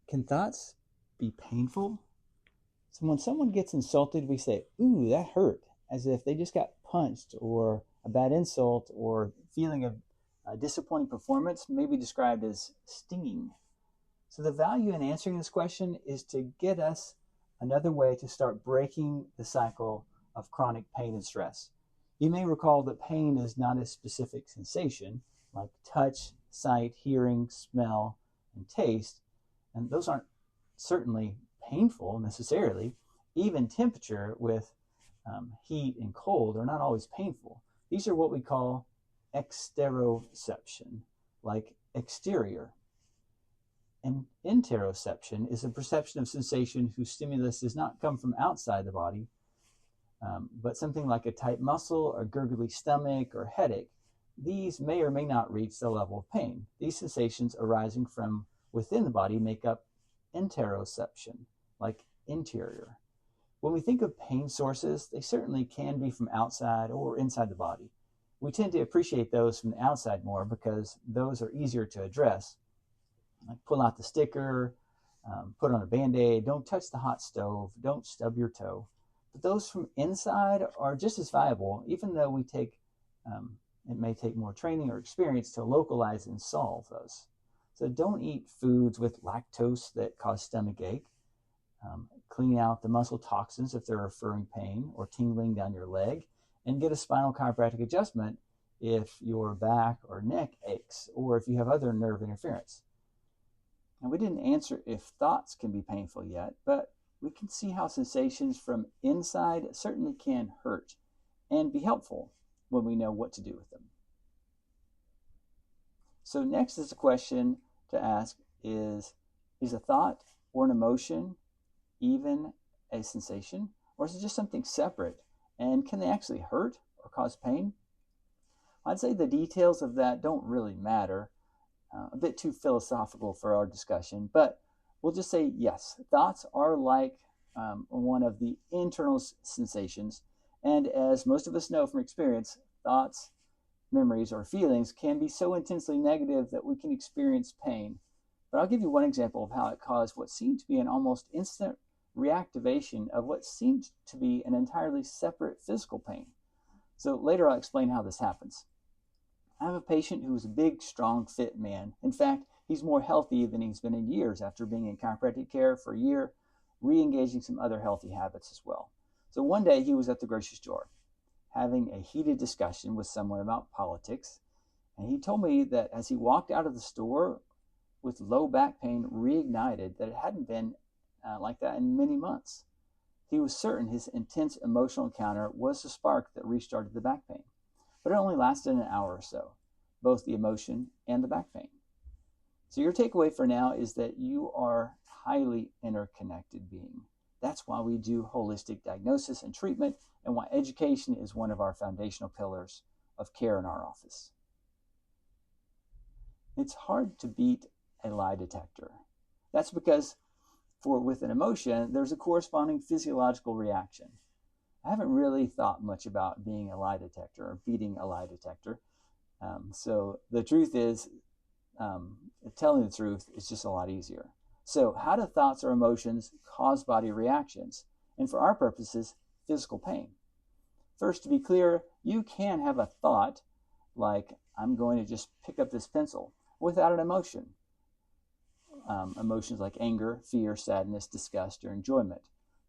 Can thoughts be painful? So when someone gets insulted, we say, ooh, that hurt, as if they just got punched, or a bad insult or feeling of disappointing performance may be described as stinging. So the value in answering this question is to get us another way to start breaking the cycle of chronic pain and stress. You may recall that pain is not a specific sensation like touch, sight, hearing, smell, and taste, and those aren't certainly painful necessarily. Even temperature with heat and cold are not always painful. These are what we call exteroception, like exterior. And interoception is a perception of sensation whose stimulus does not come from outside the body, but something like a tight muscle or gurgly stomach or headache. These may or may not reach the level of pain. These sensations arising from within the body make up interoception, like interior. When we think of pain sources, they certainly can be from outside or inside the body. We tend to appreciate those from the outside more because those are easier to address. Like pull out the sticker, put on a Band-Aid, don't touch the hot stove, don't stub your toe. But those from inside are just as viable, even though it may take more training or experience to localize and solve those. So don't eat foods with lactose that cause stomach ache. Clean out the muscle toxins if they're referring pain or tingling down your leg, and get a spinal chiropractic adjustment if your back or neck aches or if you have other nerve interference. Now, we didn't answer if thoughts can be painful yet, but we can see how sensations from inside certainly can hurt and be helpful when we know what to do with them. So next is a question to ask is a thought or an emotion even a sensation, or is it just something separate? And can they actually hurt or cause pain? I'd say the details of that don't really matter. A bit too philosophical for our discussion, but we'll just say yes, thoughts are like one of the internal sensations, and as most of us know from experience, thoughts, memories, or feelings can be so intensely negative that we can experience pain. But I'll give you one example of how it caused what seemed to be an almost instant reactivation of what seemed to be an entirely separate physical pain. So later I'll explain how this happens. I have a patient who is a big, strong, fit man. In fact, he's more healthy than he's been in years after being in chiropractic care for a year, re-engaging some other healthy habits as well. So one day he was at the grocery store having a heated discussion with someone about politics, and he told me that as he walked out of the store with low back pain reignited, that it hadn't been like that in many months. He was certain his intense emotional encounter was the spark that restarted the back pain, but it only lasted an hour or so, both the emotion and the back pain. So your takeaway for now is that you are a highly interconnected being. That's why we do holistic diagnosis and treatment, and why education is one of our foundational pillars of care in our office. It's hard to beat a lie detector. That's because with an emotion, there's a corresponding physiological reaction. I haven't really thought much about being a lie detector or beating a lie detector. So the truth is, telling the truth is just a lot easier. So how do thoughts or emotions cause body reactions? And for our purposes, physical pain. First, to be clear, you can have a thought like, I'm going to just pick up this pencil, without an emotion. Emotions like anger, fear, sadness, disgust, or enjoyment.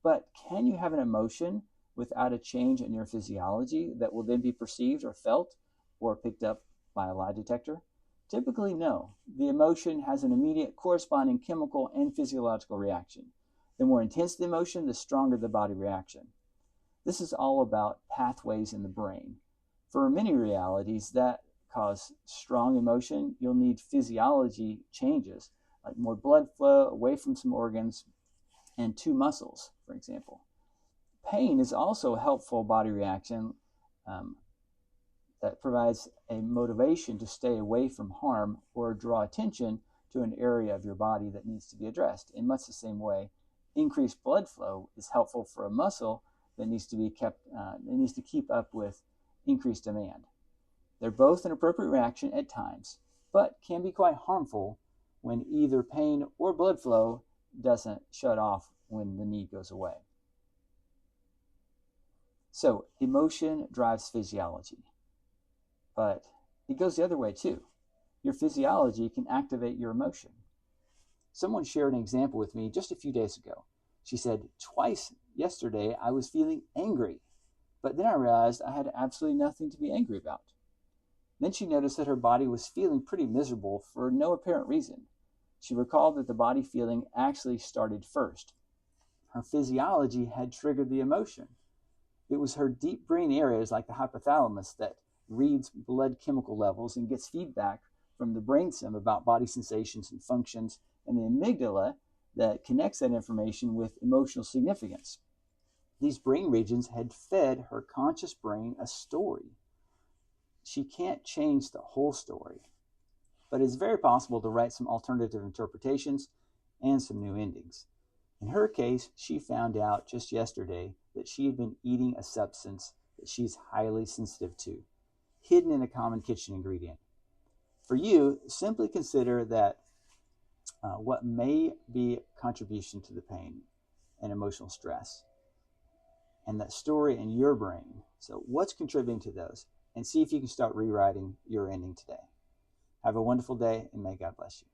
But can you have an emotion without a change in your physiology that will then be perceived or felt or picked up by a lie detector? Typically, no. The emotion has an immediate corresponding chemical and physiological reaction. The more intense the emotion, the stronger the body reaction. This is all about pathways in the brain. For many realities that cause strong emotion, you'll need physiology changes, like more blood flow away from some organs and to muscles, for example. Pain is also a helpful body reaction that provides a motivation to stay away from harm or draw attention to an area of your body that needs to be addressed. In much the same way, increased blood flow is helpful for a muscle that needs to be keep up with increased demand. They're both an appropriate reaction at times, but can be quite harmful when either pain or blood flow doesn't shut off when the need goes away. So emotion drives physiology, but it goes the other way too. Your physiology can activate your emotion. Someone shared an example with me just a few days ago. She said, twice yesterday I was feeling angry, but then I realized I had absolutely nothing to be angry about. Then she noticed that her body was feeling pretty miserable for no apparent reason. She recalled that the body feeling actually started first. Her physiology had triggered the emotion. It was her deep brain areas like the hypothalamus that reads blood chemical levels and gets feedback from the brainstem about body sensations and functions, and the amygdala that connects that information with emotional significance. These brain regions had fed her conscious brain a story. She can't change the whole story, but it's very possible to write some alternative interpretations and some new endings. In her case, she found out just yesterday that she had been eating a substance that she's highly sensitive to, hidden in a common kitchen ingredient. For you, simply consider that what may be a contribution to the pain and emotional stress, and that story in your brain. So what's contributing to those? And see if you can start rewriting your ending today. Have a wonderful day, and may God bless you.